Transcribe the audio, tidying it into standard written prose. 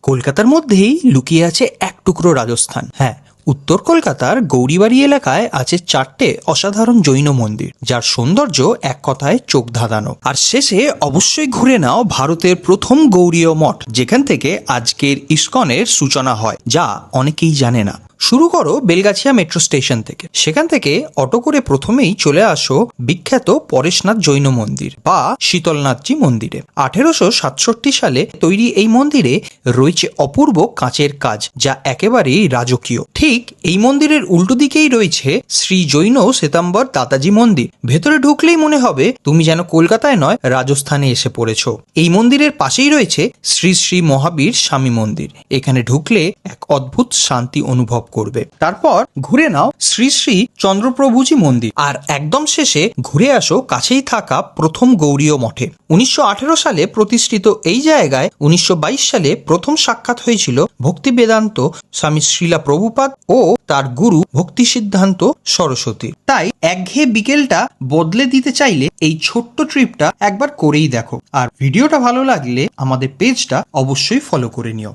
কলকাতার মধ্যেই লুকিয়ে আছে এক টুকরো রাজস্থান। হ্যাঁ, উত্তর কলকাতার গৌরীবাড়ি এলাকায় আছে 4টে অসাধারণ জৈন মন্দির, যার সৌন্দর্য এক কথায় চোখ ধাঁধানো। আর শেষে অবশ্যই ঘুরে নাও ভারতের প্রথম গৌড়ীয় মঠ, যেখান থেকে আজকের ইস্কনের সূচনা হয়, যা অনেকেই জানে না। শুরু করো বেলগাছিয়া মেট্রো স্টেশন থেকে। সেখান থেকে অটো করে প্রথমেই চলে আসো বিখ্যাত পরেশনাথ জৈন মন্দির বা শীতলনাথজি মন্দিরে। 1867 সালে তৈরি এই মন্দিরে রয়েছে অপূর্ব কাঁচের কাজ, যা একেবারেই রাজকীয়। ঠিক এই মন্দিরের উল্টো দিকেই রয়েছে শ্রী জৈন শ্বেতাম্বর দাতাজি মন্দির। ভেতরে ঢুকলেই মনে হবে তুমি যেন কলকাতায় নয়, রাজস্থানে এসে পড়েছো। এই মন্দিরের পাশেই রয়েছে শ্রী শ্রী মহাবীর স্বামী মন্দির। এখানে ঢুকলে এক অদ্ভুত শান্তি অনুভব করবে। তারপর ঘুরে নাও শ্রী শ্রী চন্দ্রপ্রভুজি মন্দির, আর একদম শেষে ঘুরে আসো কাছেই থাকা প্রথম গৌড়ীয় মঠে। 1918 সালে প্রতিষ্ঠিত এই জায়গায় 1922 সালে প্রথম সাক্ষাৎ হয়েছিল ভক্তি বেদান্ত স্বামী শ্রীলা প্রভুপাদ ও তার গুরু ভক্তি সিদ্ধান্ত সরস্বতী। তাই একঘেয়ে বিকেলটা বদলে দিতে চাইলে এই ছোট্ট ট্রিপটা একবার করেই দেখো। আর ভিডিওটা ভালো লাগলে আমাদের পেজটা অবশ্যই ফলো করে নিও।